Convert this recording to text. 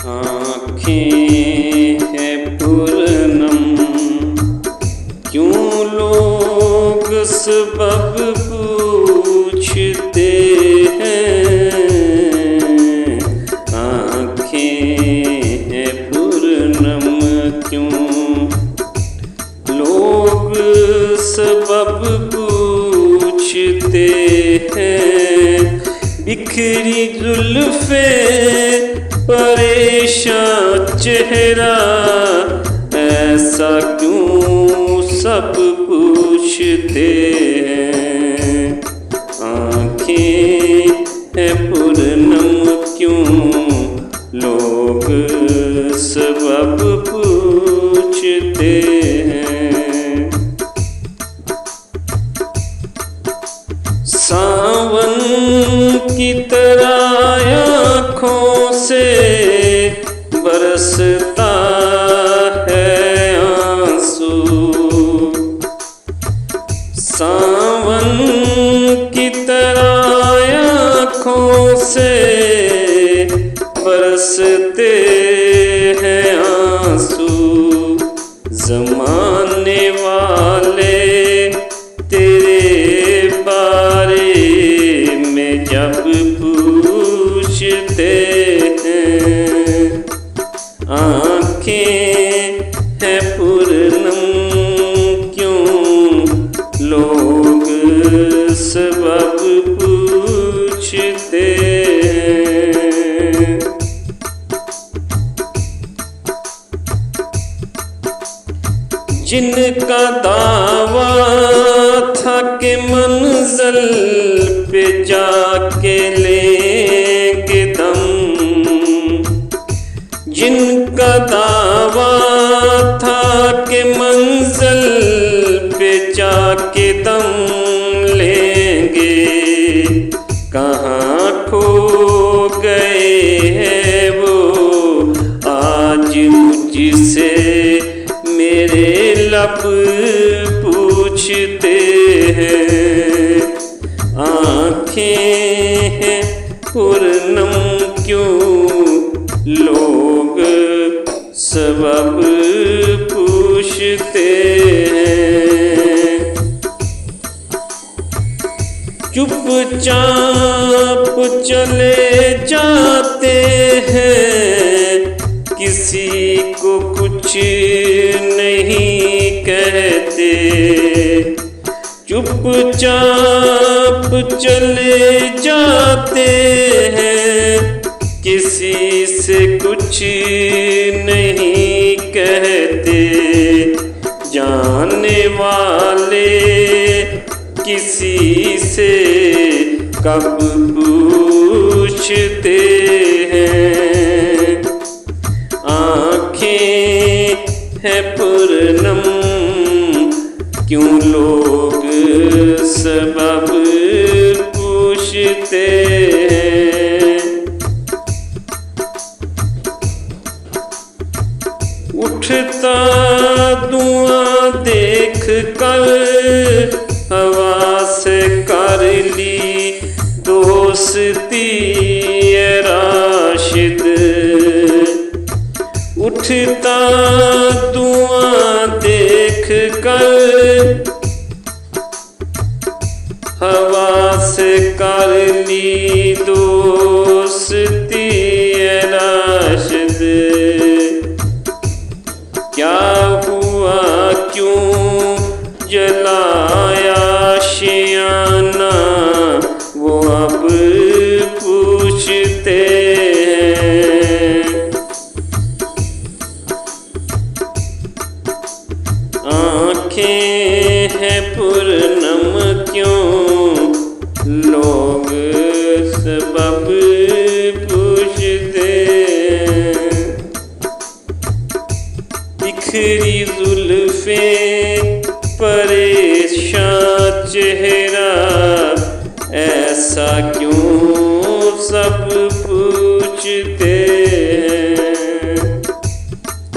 आँखें हैं पूर्णम, क्यों लोग सबब पूछते हैं। आँखें हैं पूर्णम, क्यों लोग सबब पूछते हैं। बिखरी जुल्फ़े परेशान चेहरा, ऐसा क्यों सब पूछते हैं। आँखें हैं पूर्णम, क्यों लोग सबब पूछते हैं। सावन की तरह आँखों से बरसता है आंसू। सावन की तरह आँखों से बरसते हैं आंसू। ज़माने वाले तेरे बारे में जब पूछते हैं। आँखें हैं पूर्णम, क्यों लोग सबब पूछते हैं। जिनका दावा था कि मंज़िल पे जाके लेंगे दम, जिनका दावा था कि मंज़िल पे जाके दम लेंगे, कहाँ खो गए हैं वो आज मुझसे मेरे लब पूछते हैं। आँखें हैं पूर्णम, क्यों लोग सबब पूछते हैं। चुपचाप चले जाते हैं, किसी को कुछ नहीं कहते। चुपचाप चले जाते हैं, किसी से कुछ नहीं कहते। जानने वाले किसी से कब पूछते हैं। आँखें हैं पूर्णम, क्यों लोग सबब पूछते हैं। उठता धुआं देख कर हवा से कर ली दोस्ती राशिद। उठता धुआं देख कर हवा से कर ली